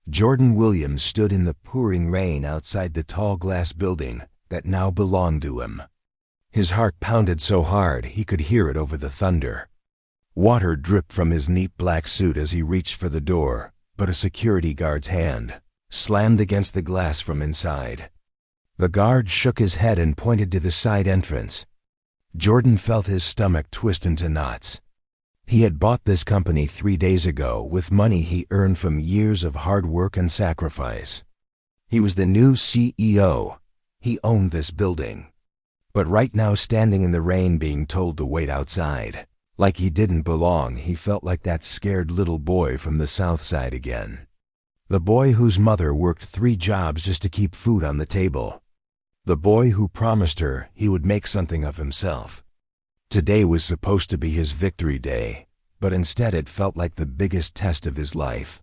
Jordan Williams stood in the pouring rain outside the tall glass building that now belonged to him. His heart pounded so hard he could hear it over the thunder. Water dripped from his neat black suit as he reached for the door, but a security guard's hand slammed against the glass from inside. The guard shook his head and pointed to the side entrance. Jordan felt his stomach twist into knots. He had bought this company 3 days ago with money he earned from years of hard work and sacrifice. He was the new CEO. He owned this building. But right now, standing in the rain being told to wait outside, like he didn't belong, he felt like that scared little boy from the South Side again. The boy whose mother worked 3 jobs just to keep food on the table. The boy who promised her he would make something of himself. Today was supposed to be his victory day, but instead it felt like the biggest test of his life.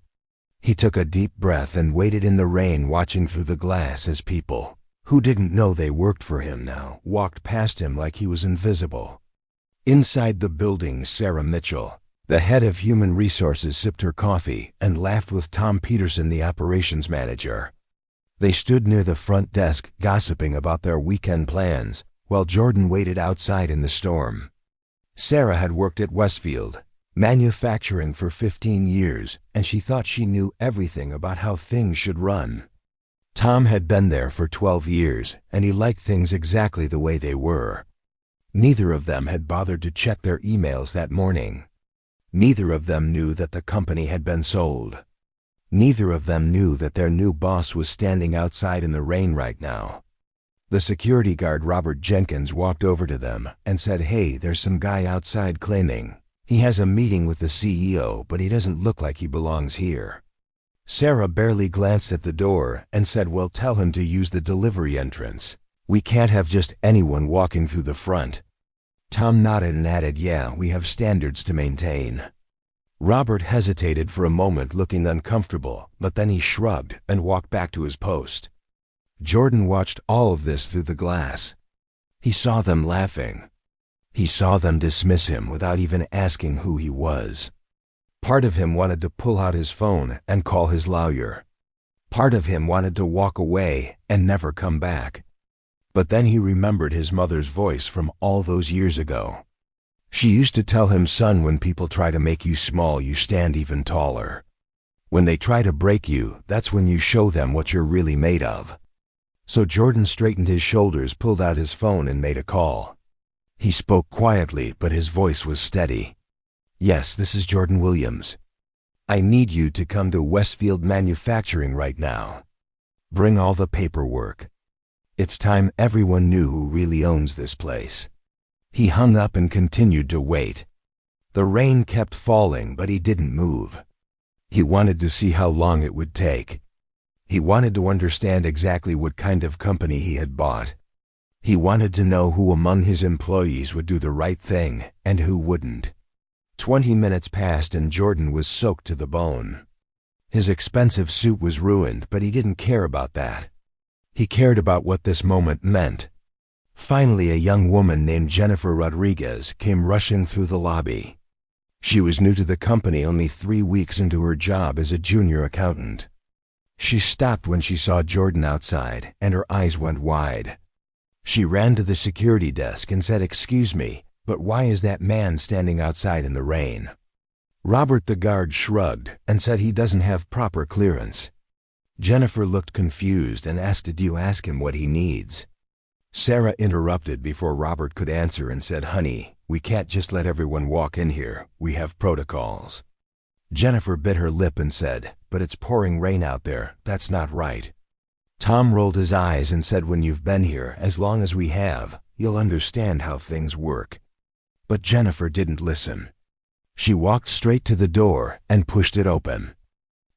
He took a deep breath and waited in the rain, watching through the glass as people who didn't know they worked for him now walked past him like he was invisible. Inside the building, Sarah Mitchell, the head of human resources, sipped her coffee and laughed with Tom Peterson, the operations manager. They stood near the front desk gossiping about their weekend plans while Jordan waited outside in the storm. Sarah had worked at Westfield manufacturing for 15 years, and she thought she knew everything about how things should run. Tom had been there for 12 years, and he liked things exactly the way they were. Neither of them had bothered to check their emails that morning. Neither of them knew that the company had been sold. Neither of them knew that their new boss was standing outside in the rain right now. The security guard, Robert Jenkins, walked over to them and said, "Hey, there's some guy outside claiming he has a meeting with the CEO, but he doesn't look like he belongs here." Sarah barely glanced at the door and said, "Well, tell him to use the delivery entrance. We can't have just anyone walking through the front." Tom nodded and added, "Yeah, we have standards to maintain." Robert hesitated for a moment, looking uncomfortable, but then he shrugged and walked back to his post. Jordan watched all of this through the glass. He saw them laughing. He saw them dismiss him without even asking who he was. Part of him wanted to pull out his phone and call his lawyer. Part of him wanted to walk away and never come back. But then he remembered his mother's voice from all those years ago. She used to tell him, "Son, when people try to make you small, you stand even taller. When they try to break you, that's when you show them what you're really made of." So Jordan straightened his shoulders, pulled out his phone, and made a call. He spoke quietly, but his voice was steady. "Yes, this is Jordan Williams. I need you to come to Westfield Manufacturing right now. Bring all the paperwork. It's time everyone knew who really owns this place." He hung up and continued to wait. The rain kept falling, but he didn't move. He wanted to see how long it would take. He wanted to understand exactly what kind of company he had bought. He wanted to know who among his employees would do the right thing and who wouldn't. 20 minutes passed and Jordan was soaked to the bone. His expensive suit was ruined, but he didn't care about that. He cared about what this moment meant. Finally, a young woman named Jennifer Rodriguez came rushing through the lobby. She was new to the company, only 3 weeks into her job as a junior accountant. She stopped when she saw Jordan outside, and her eyes went wide. She ran to the security desk and said, "Excuse me, but why is that man standing outside in the rain?" Robert the guard shrugged and said he doesn't have proper clearance. Jennifer looked confused and asked, "Did you ask him what he needs?" Sarah interrupted before Robert could answer and said, "Honey, we can't just let everyone walk in here. We have protocols." Jennifer bit her lip and said, "But it's pouring rain out there. That's not right." Tom rolled his eyes and said, "When you've been here as long as we have, you'll understand how things work." But Jennifer didn't listen. She walked straight to the door and pushed it open.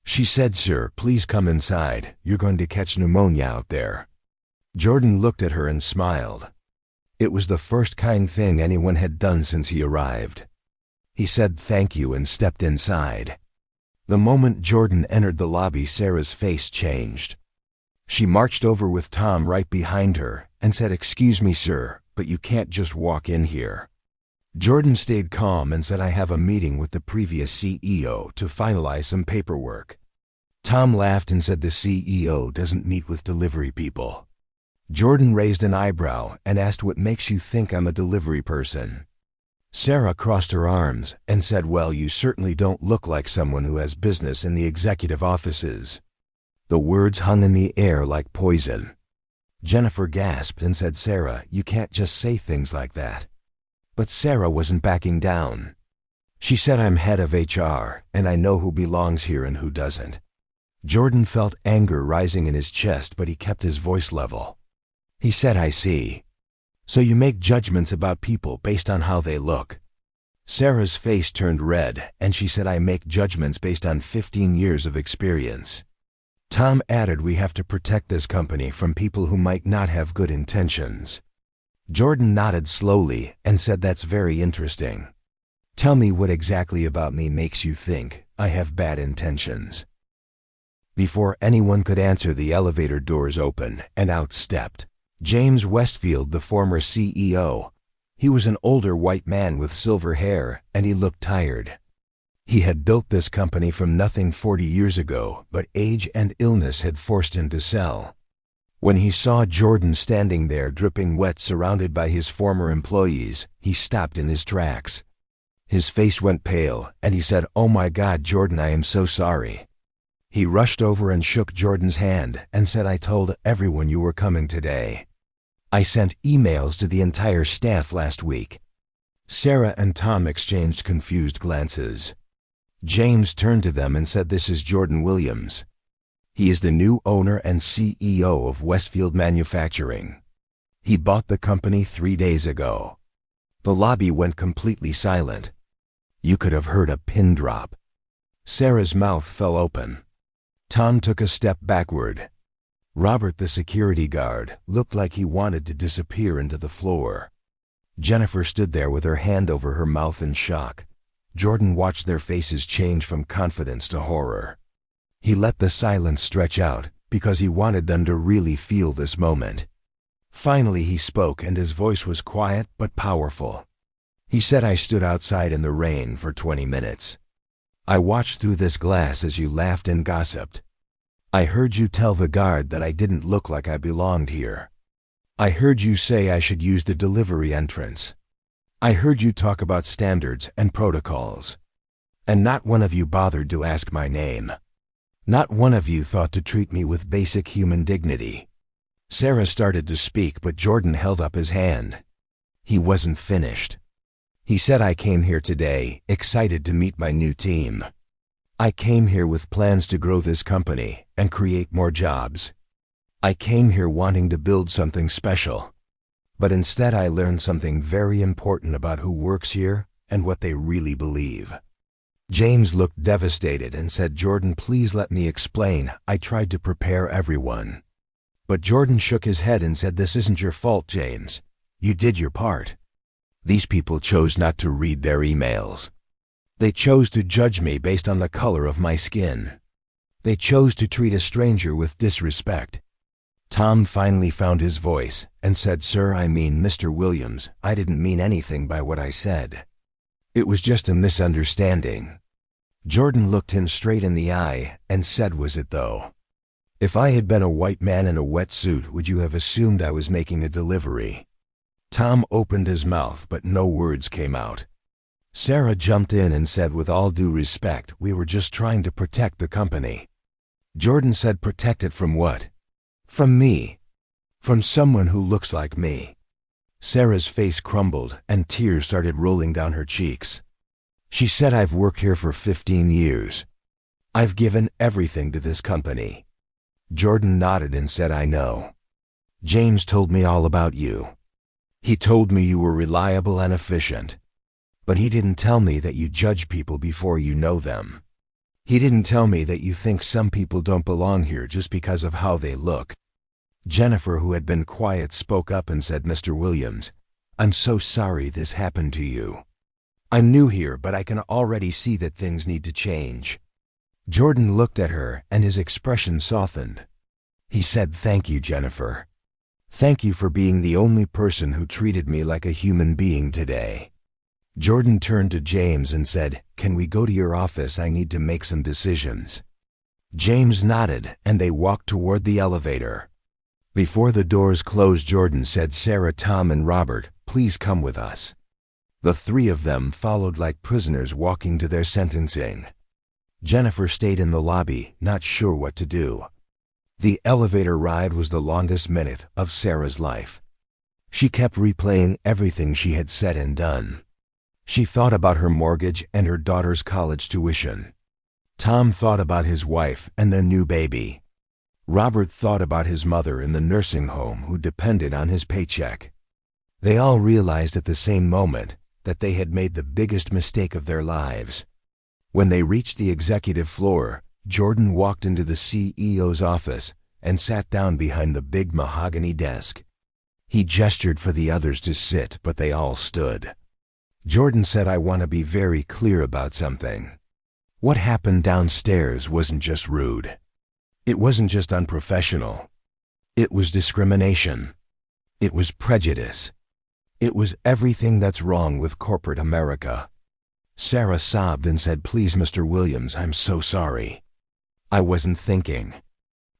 She said, "Sir, please come inside. You're going to catch pneumonia out there." Jordan looked at her and smiled. It was the first kind thing anyone had done since he arrived. He said thank you and stepped inside. The moment Jordan entered the lobby, Sarah's face changed. She marched over with Tom right behind her and said, "Excuse me, sir, but you can't just walk in here." Jordan stayed calm and said, "I have a meeting with the previous CEO to finalize some paperwork." Tom laughed and said the CEO doesn't meet with delivery people. Jordan raised an eyebrow and asked what makes you think I'm a delivery person. Sarah crossed her arms and said, well, you certainly don't look like someone who has business in the executive offices. The words hung in the air like poison. Jennifer gasped and said, Sarah, you can't just say things like that. But Sarah wasn't backing down. She said, I'm head of HR, and I know who belongs here and who doesn't. Jordan felt anger rising in his chest, but he kept his voice level. He said, I see. So you make judgments about people based on how they look. Sarah's face turned red, and she said, I make judgments based on 15 years of experience. Tom added, we have to protect this company from people who might not have good intentions. Jordan nodded slowly and said, that's very interesting. Tell me what exactly about me makes you think I have bad intentions. Before anyone could answer, the elevator doors opened and out stepped James Westfield, the former CEO. He was an older white man with silver hair, and he looked tired. He had built this company from nothing 40 years ago, but age and illness had forced him to sell. When he saw Jordan standing there dripping wet surrounded by his former employees, he stopped in his tracks. His face went pale, and he said, oh my God, Jordan, I am so sorry. He rushed over and shook Jordan's hand and said, I told everyone you were coming today. I sent emails to the entire staff last week. Sarah and Tom exchanged confused glances. James turned to them and said, this is Jordan Williams. He is the new owner and CEO of Westfield Manufacturing. He bought the company 3 days ago. The lobby went completely silent. You could have heard a pin drop. Sarah's mouth fell open. Tom took a step backward. Robert, the security guard, looked like he wanted to disappear into the floor. Jennifer stood there with her hand over her mouth in shock. Jordan watched their faces change from confidence to horror. He let the silence stretch out because he wanted them to really feel this moment. Finally he spoke, and his voice was quiet but powerful. He said, I stood outside in the rain for 20 minutes. I watched through this glass as you laughed and gossiped. I heard you tell the guard that I didn't look like I belonged here. I heard you say I should use the delivery entrance. I heard you talk about standards and protocols. And not one of you bothered to ask my name. Not one of you thought to treat me with basic human dignity. Sarah started to speak, but Jordan held up his hand. He wasn't finished. He said, I came here today, excited to meet my new team. I came here with plans to grow this company and create more jobs. I came here wanting to build something special. But instead I learned something very important about who works here and what they really believe. James looked devastated and said, Jordan, please let me explain. I tried to prepare everyone. But Jordan shook his head and said, this isn't your fault, James. You did your part. These people chose not to read their emails. They chose to judge me based on the color of my skin. They chose to treat a stranger with disrespect. Tom finally found his voice and said, Sir, I mean Mr. Williams, I didn't mean anything by what I said. It was just a misunderstanding. Jordan looked him straight in the eye and said, was it though? If I had been a white man in a wetsuit, would you have assumed I was making a delivery? Tom opened his mouth, but no words came out. Sarah jumped in and said, with all due respect, we were just trying to protect the company. Jordan said, protect it from what? From me. From someone who looks like me. Sarah's face crumbled and tears started rolling down her cheeks. She said, I've worked here for 15 years. I've given everything to this company. Jordan nodded and said, I know. James told me all about you. He told me you were reliable and efficient. But he didn't tell me that you judge people before you know them. He didn't tell me that you think some people don't belong here just because of how they look. Jennifer, who had been quiet, spoke up and said, Mr. Williams, I'm so sorry this happened to you. I'm new here, but I can already see that things need to change. Jordan looked at her and his expression softened. He said, thank you, Jennifer. Thank you for being the only person who treated me like a human being today. Jordan turned to James and said, can we go to your office? I need to make some decisions. James nodded, and they walked toward the elevator. Before the doors closed, Jordan said, "Sarah, Tom, and Robert, please come with us." The three of them followed like prisoners walking to their sentencing. Jennifer stayed in the lobby, not sure what to do. The elevator ride was the longest minute of Sarah's life. She kept replaying everything she had said and done. She thought about her mortgage and her daughter's college tuition. Tom thought about his wife and their new baby. Robert thought about his mother in the nursing home who depended on his paycheck. They all realized at the same moment that they had made the biggest mistake of their lives. When they reached the executive floor, Jordan walked into the CEO's office and sat down behind the big mahogany desk. He gestured for the others to sit, but they all stood. Jordan said, "I want to be very clear about something. What happened downstairs wasn't just rude. It wasn't just unprofessional. It was discrimination. It was prejudice. It was everything that's wrong with corporate America." Sarah sobbed and said, "Please, Mr. Williams, I'm so sorry. I wasn't thinking.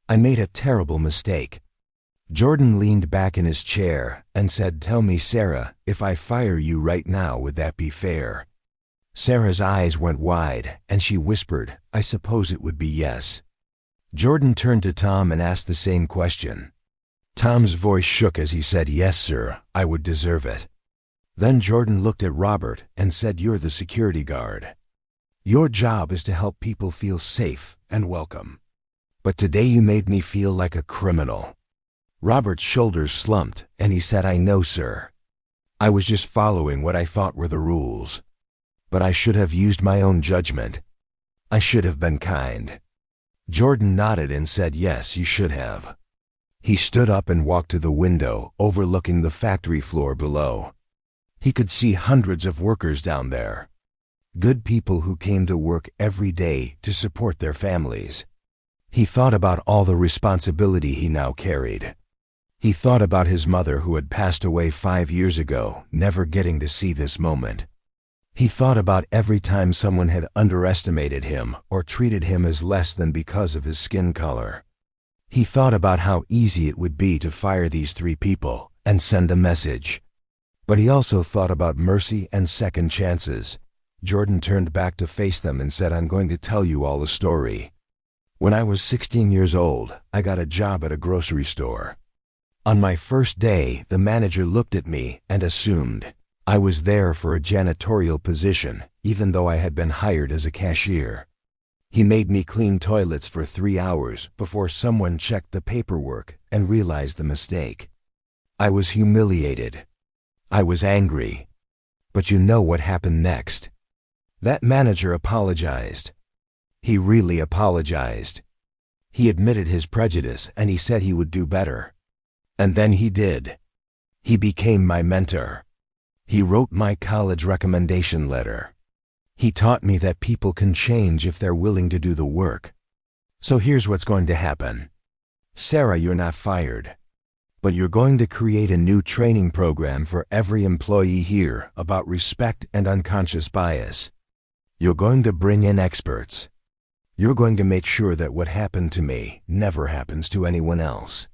I made a terrible mistake." Jordan leaned back in his chair and said, "Tell me, Sarah, if I fire you right now, would that be fair?" Sarah's eyes went wide, and she whispered, "I suppose it would be yes." Jordan turned to Tom and asked the same question. Tom's voice shook as he said, "Yes, sir, I would deserve it." Then Jordan looked at Robert and said, "You're the security guard. Your job is to help people feel safe and welcome. But today you made me feel like a criminal." Robert's shoulders slumped, and he said, "I know, sir. I was just following what I thought were the rules. But I should have used my own judgment. I should have been kind." Jordan nodded and said, "Yes, you should have." He stood up and walked to the window overlooking the factory floor below. He could see hundreds of workers down there. Good people who came to work every day to support their families. He thought about all the responsibility he now carried. He thought about his mother who had passed away 5 years ago, never getting to see this moment. He thought about every time someone had underestimated him or treated him as less than because of his skin color. He thought about how easy it would be to fire these 3 people and send a message. But he also thought about mercy and second chances. Jordan turned back to face them and said, "I'm going to tell you all the story. When I was 16 years old, I got a job at a grocery store. On my first day, the manager looked at me and assumed I was there for a janitorial position, even though I had been hired as a cashier. He made me clean toilets for 3 hours before someone checked the paperwork and realized the mistake. I was humiliated. I was angry. But you know what happened next? That manager apologized. He really apologized. He admitted his prejudice and he said he would do better. And then he did. He became my mentor. He wrote my college recommendation letter. He taught me that people can change if they're willing to do the work. So here's what's going to happen. Sarah, you're not fired. But you're going to create a new training program for every employee here about respect and unconscious bias. You're going to bring in experts. You're going to make sure that what happened to me never happens to anyone else.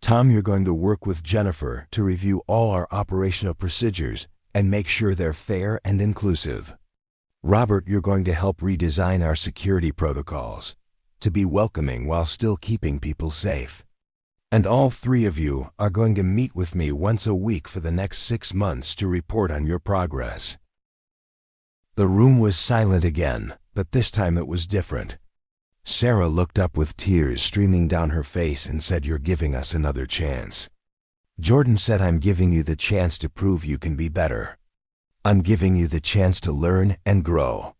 Tom, you're going to work with Jennifer to review all our operational procedures and make sure they're fair and inclusive. Robert, you're going to help redesign our security protocols to be welcoming while still keeping people safe. And all 3 of you are going to meet with me once a week for the next 6 months to report on your progress." The room was silent again, but this time it was different. Sarah looked up with tears streaming down her face and said, "You're giving us another chance." Jordan said, "I'm giving you the chance to prove you can be better. I'm giving you the chance to learn and grow.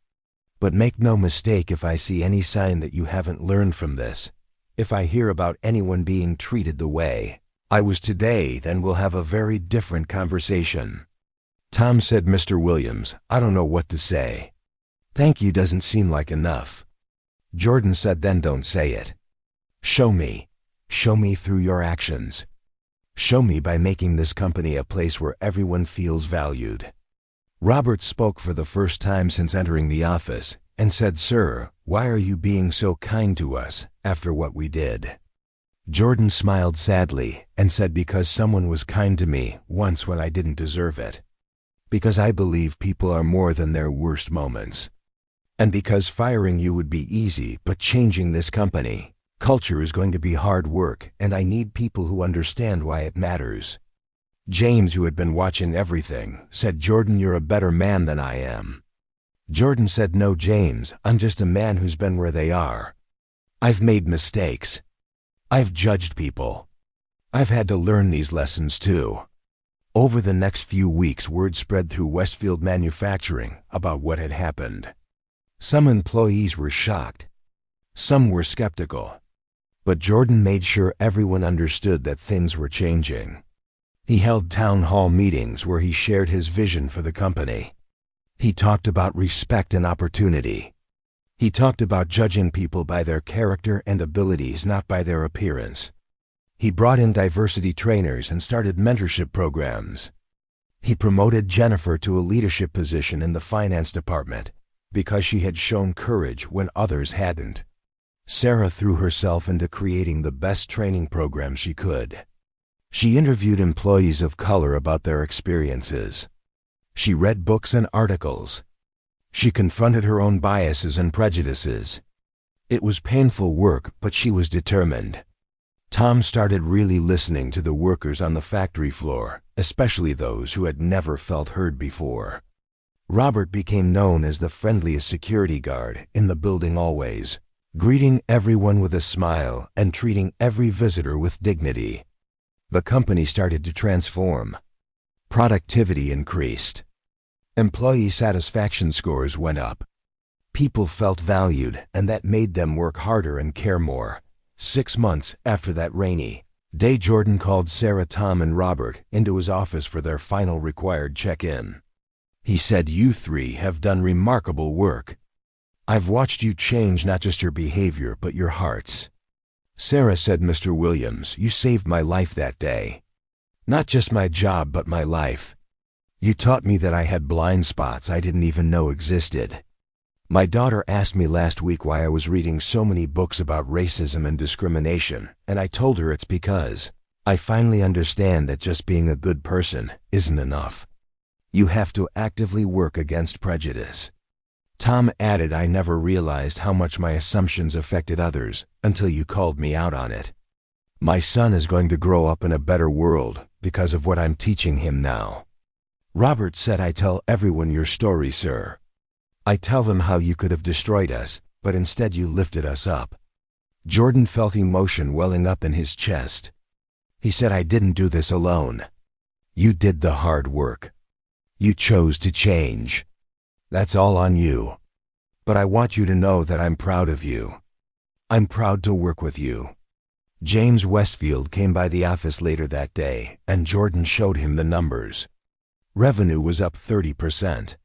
But make no mistake, if I see any sign that you haven't learned from this, if I hear about anyone being treated the way I was today, then we'll have a very different conversation." Tom said, "Mr. Williams, I don't know what to say. Thank you doesn't seem like enough." Jordan said, "Then don't say it. Show me. Show me through your actions. Show me by making this company a place where everyone feels valued." Robert spoke for the first time since entering the office. and said, "Sir, why are you being so kind to us after what we did?" Jordan smiled sadly and said, "Because someone was kind to me once when I didn't deserve it. Because I believe people are more than their worst moments. And because firing you would be easy, but changing this company, culture is going to be hard work, and I need people who understand why it matters." James, who had been watching everything, said, "Jordan, you're a better man than I am." Jordan said, "No, James, I'm just a man who's been where they are. I've made mistakes. I've judged people. I've had to learn these lessons too." Over the next few weeks, word spread through Westfield Manufacturing about what had happened. Some employees were shocked. Some were skeptical. But Jordan made sure everyone understood that things were changing. He held town hall meetings where he shared his vision for the company. He talked about respect and opportunity. He talked about judging people by their character and abilities, not by their appearance. He brought in diversity trainers and started mentorship programs. He promoted Jennifer to a leadership position in the finance department because she had shown courage when others hadn't. Sarah threw herself into creating the best training program she could. She interviewed employees of color about their experiences. She read books and articles. She confronted her own biases and prejudices. It was painful work, but she was determined. Tom started really listening to the workers on the factory floor, especially those who had never felt heard before. Robert became known as the friendliest security guard in the building always, greeting everyone with a smile and treating every visitor with dignity. The company started to transform. Productivity increased. Employee satisfaction scores went up. People felt valued, and that made them work harder and care more. 6 months after that rainy day, Jordan called Sarah, Tom, and Robert into his office for their final required check-in. He said, "You three have done remarkable work. I've watched you change not just your behavior, but your hearts." Sarah said, "Mr. Williams, you saved my life that day. Not just my job, but my life. You taught me that I had blind spots I didn't even know existed. My daughter asked me last week why I was reading so many books about racism and discrimination, and I told her it's because I finally understand that just being a good person isn't enough. You have to actively work against prejudice." Tom added, "I never realized how much my assumptions affected others until you called me out on it. My son is going to grow up in a better world because of what I'm teaching him now." Robert said, "I tell everyone your story, sir. I tell them how you could have destroyed us, but instead you lifted us up." Jordan felt emotion welling up in his chest. He said, "I didn't do this alone. You did the hard work. You chose to change. That's all on you. But I want you to know that I'm proud of you. I'm proud to work with you." James Westfield came by the office later that day, and Jordan showed him the numbers. Revenue was up 30%.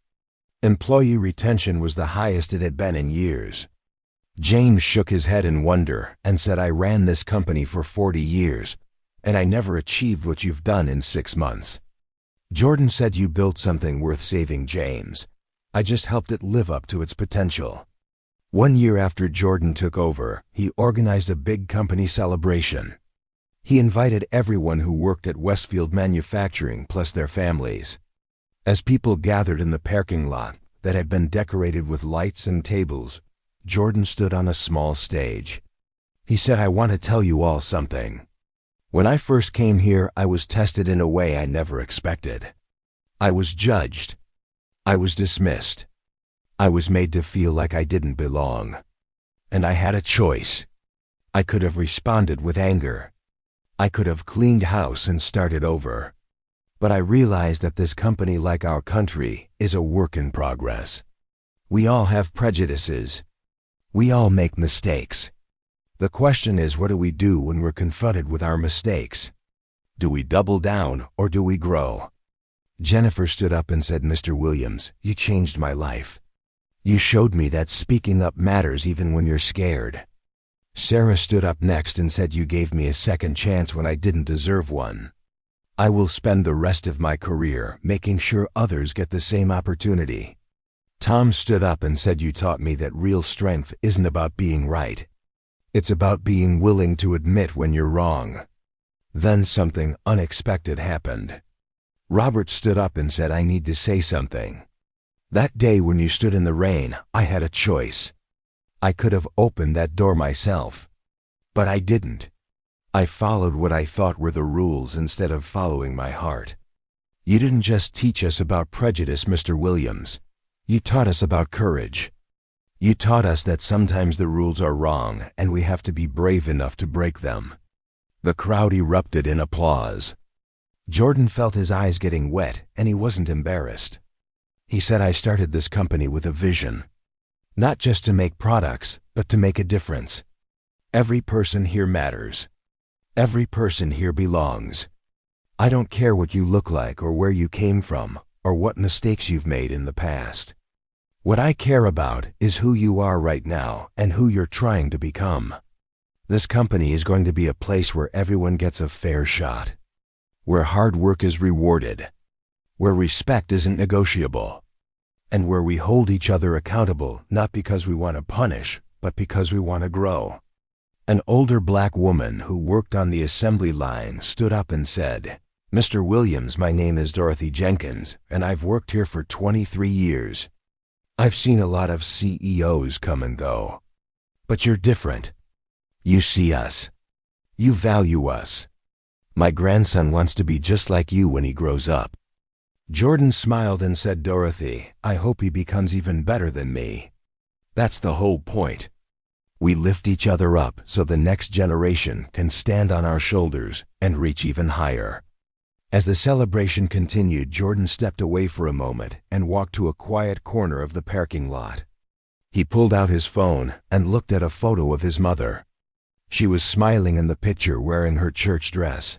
Employee retention was the highest it had been in years. James shook his head in wonder and said, "I ran this company for 40 years, and I never achieved what you've done in 6 months." Jordan said, "You built something worth saving, James. I just helped it live up to its potential." 1 year after Jordan took over, he organized a big company celebration. He invited everyone who worked at Westfield Manufacturing plus their families. As people gathered in the parking lot that had been decorated with lights and tables, Jordan stood on a small stage. He said, "I want to tell you all something. When I first came here, I was tested in a way I never expected. I was judged. I was dismissed. I was made to feel like I didn't belong. And I had a choice. I could have responded with anger. I could have cleaned house and started over. But I realized that this company, like our country, is a work in progress. We all have prejudices. We all make mistakes. The question is, what do we do when we're confronted with our mistakes? Do we double down or do we grow?" Jennifer stood up and said, "Mr. Williams, you changed my life. You showed me that speaking up matters even when you're scared." Sarah stood up next and said, "You gave me a second chance when I didn't deserve one. I will spend the rest of my career making sure others get the same opportunity." Tom stood up and said, "You taught me that real strength isn't about being right. It's about being willing to admit when you're wrong." Then something unexpected happened. Robert stood up and said, "I need to say something. That day when you stood in the rain, I had a choice. I could have opened that door myself. But I didn't. I followed what I thought were the rules instead of following my heart. You didn't just teach us about prejudice, Mr. Williams. You taught us about courage. You taught us that sometimes the rules are wrong and we have to be brave enough to break them." The crowd erupted in applause. Jordan felt his eyes getting wet, and he wasn't embarrassed. He said, "I started this company with a vision. Not just to make products, but to make a difference. Every person here matters. Every person here belongs. I don't care what you look like or where you came from or what mistakes you've made in the past. What I care about is who you are right now and who you're trying to become. This company is going to be a place where everyone gets a fair shot, where hard work is rewarded, where respect isn't negotiable, and where we hold each other accountable not because we want to punish, but because we want to grow." An older black woman who worked on the assembly line stood up and said, "Mr. Williams, my name is Dorothy Jenkins, and I've worked here for 23 years. I've seen a lot of CEOs come and go. But you're different. You see us. You value us. My grandson wants to be just like you when he grows up." Jordan smiled and said, "Dorothy, I hope he becomes even better than me. That's the whole point. We lift each other up so the next generation can stand on our shoulders and reach even higher." As the celebration continued, Jordan stepped away for a moment and walked to a quiet corner of the parking lot. He pulled out his phone and looked at a photo of his mother. She was smiling in the picture wearing her church dress.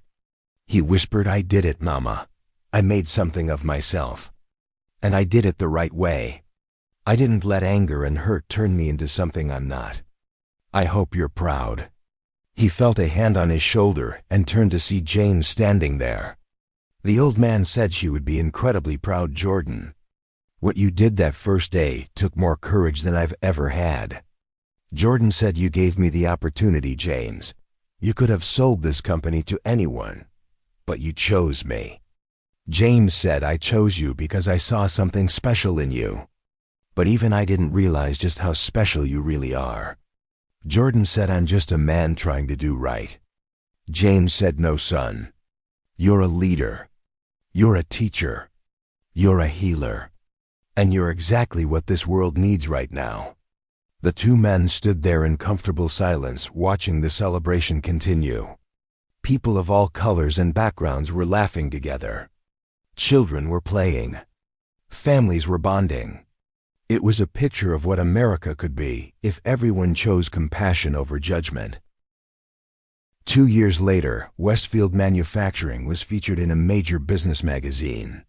He whispered, "I did it, Mama. I made something of myself. And I did it the right way. I didn't let anger and hurt turn me into something I'm not. I hope you're proud." He felt a hand on his shoulder and turned to see James standing there. The old man said, "She would be incredibly proud, Jordan. What you did that first day took more courage than I've ever had." Jordan said, "You gave me the opportunity, James. You could have sold this company to anyone, but you chose me." James said, "I chose you because I saw something special in you. But even I didn't realize just how special you really are." Jordan said, "I'm just a man trying to do right." James said, "No, son. You're a leader. You're a teacher. You're a healer. And you're exactly what this world needs right now." The two men stood there in comfortable silence, watching the celebration continue. People of all colors and backgrounds were laughing together. Children were playing. Families were bonding. It was a picture of what America could be if everyone chose compassion over judgment. 2 years later, Westfield Manufacturing was featured in a major business magazine.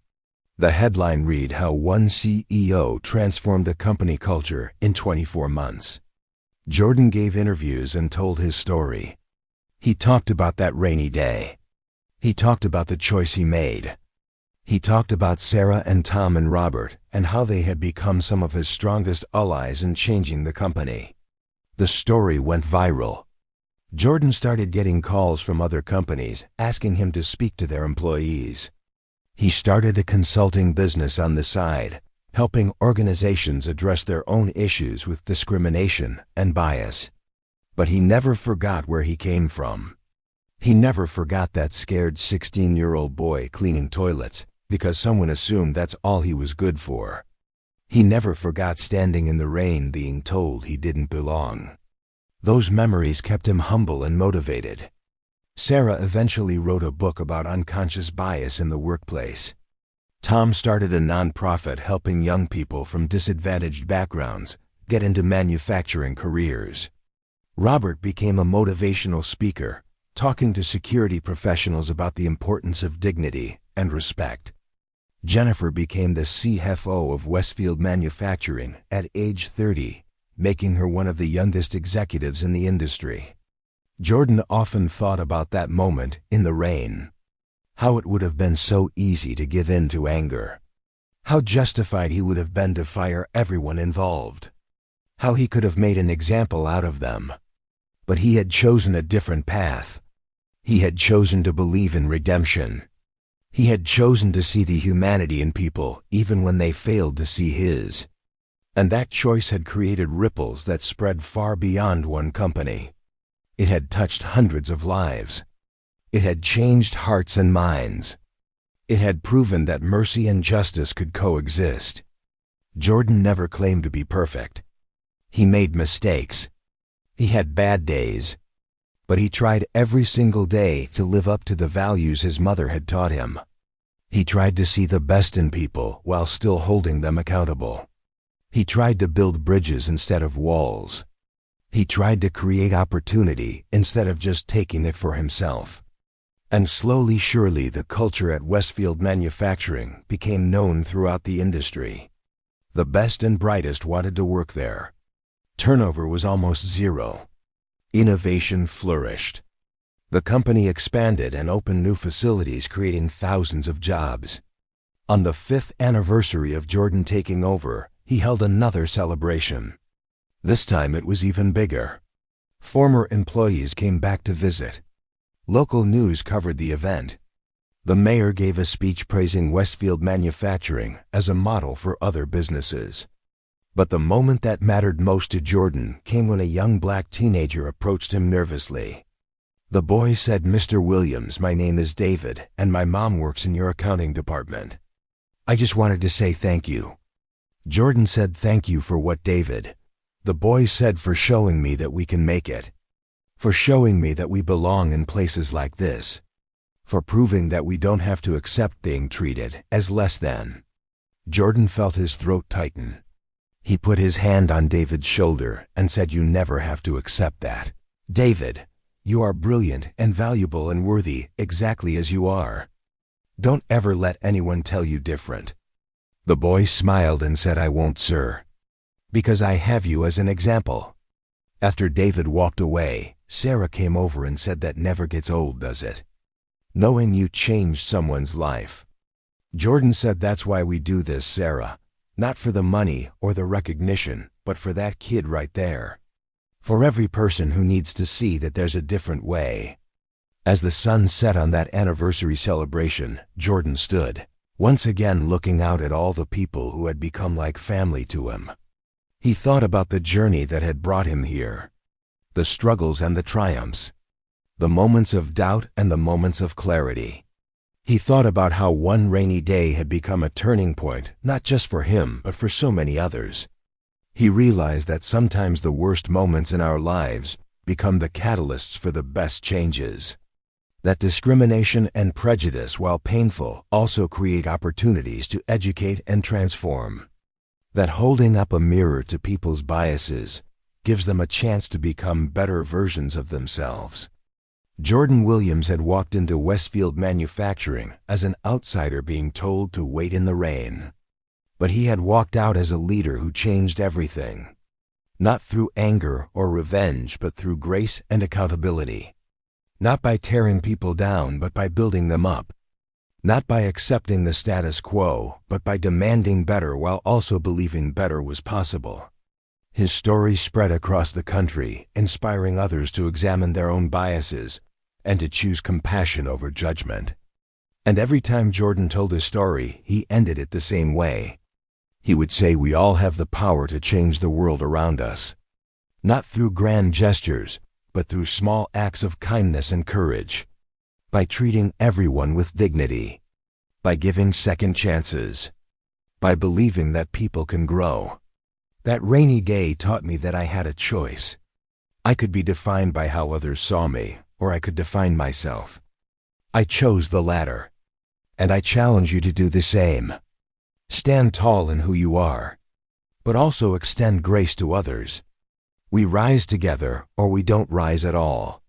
The headline read, "How one CEO transformed a company culture in 24 months." Jordan gave interviews and told his story. He talked about that rainy day. He talked about the choice he made. He talked about Sarah and Tom and Robert and how they had become some of his strongest allies in changing the company. The story went viral. Jordan started getting calls from other companies asking him to speak to their employees. He started a consulting business on the side, helping organizations address their own issues with discrimination and bias. But he never forgot where he came from. He never forgot that scared 16-year-old boy cleaning toilets because someone assumed that's all he was good for. He never forgot standing in the rain being told he didn't belong. Those memories kept him humble and motivated. Sarah eventually wrote a book about unconscious bias in the workplace. Tom started a nonprofit helping young people from disadvantaged backgrounds get into manufacturing careers. Robert became a motivational speaker, talking to security professionals about the importance of dignity and respect. Jennifer became the CFO of Westfield Manufacturing at age 30, making her one of the youngest executives in the industry. Jordan often thought about that moment in the rain. How it would have been so easy to give in to anger. How justified he would have been to fire everyone involved. How he could have made an example out of them. But he had chosen a different path. He had chosen to believe in redemption. He had chosen to see the humanity in people even when they failed to see his. And that choice had created ripples that spread far beyond one company. It had touched hundreds of lives. It had changed hearts and minds. It had proven that mercy and justice could coexist. Jordan never claimed to be perfect. He made mistakes. He had bad days. But he tried every single day to live up to the values his mother had taught him. He tried to see the best in people while still holding them accountable. He tried to build bridges instead of walls. He tried to create opportunity instead of just taking it for himself. And slowly, surely, the culture at Westfield Manufacturing became known throughout the industry. The best and brightest wanted to work there. Turnover was almost zero. Innovation flourished. The company expanded and opened new facilities, creating thousands of jobs. On the 5th anniversary of Jordan taking over, he held another celebration. This time it was even bigger. Former employees came back to visit. Local news covered the event. The mayor gave a speech praising Westfield Manufacturing as a model for other businesses. But the moment that mattered most to Jordan came when a young black teenager approached him nervously. The boy said, "Mr. Williams, my name is David, and my mom works in your accounting department. I just wanted to say thank you." Jordan said, "Thank you for what, David?" The boy said, "For showing me that we can make it. For showing me that we belong in places like this. For proving that we don't have to accept being treated as less than." Jordan felt his throat tighten. He put his hand on David's shoulder and said, "You never have to accept that. David, you are brilliant and valuable and worthy exactly as you are. Don't ever let anyone tell you different." The boy smiled and said, "I won't, sir. Because I have you as an example." After David walked away, Sarah came over and said, "That never gets old, does it? Knowing you changed someone's life." Jordan said, "That's why we do this, Sarah. Not for the money or the recognition, but for that kid right there. For every person who needs to see that there's a different way." As the sun set on that anniversary celebration, Jordan stood, once again looking out at all the people who had become like family to him. He thought about the journey that had brought him here. The struggles and the triumphs. The moments of doubt and the moments of clarity. He thought about how one rainy day had become a turning point, not just for him, but for so many others. He realized that sometimes the worst moments in our lives become the catalysts for the best changes. That discrimination and prejudice, while painful, also create opportunities to educate and transform. That holding up a mirror to people's biases gives them a chance to become better versions of themselves. Jordan Williams had walked into Westfield Manufacturing as an outsider being told to wait in the rain. But he had walked out as a leader who changed everything. Not through anger or revenge, but through grace and accountability. Not by tearing people down, but by building them up. Not by accepting the status quo, but by demanding better while also believing better was possible. His story spread across the country, inspiring others to examine their own biases and to choose compassion over judgment. And every time Jordan told his story, he ended it the same way. He would say, "We all have the power to change the world around us. Not through grand gestures, but through small acts of kindness and courage. By treating everyone with dignity. By giving second chances. By believing that people can grow." That rainy day taught me that I had a choice. I could be defined by how others saw me, or I could define myself. I chose the latter. And I challenge you to do the same. Stand tall in who you are, but also extend grace to others. We rise together, or we don't rise at all.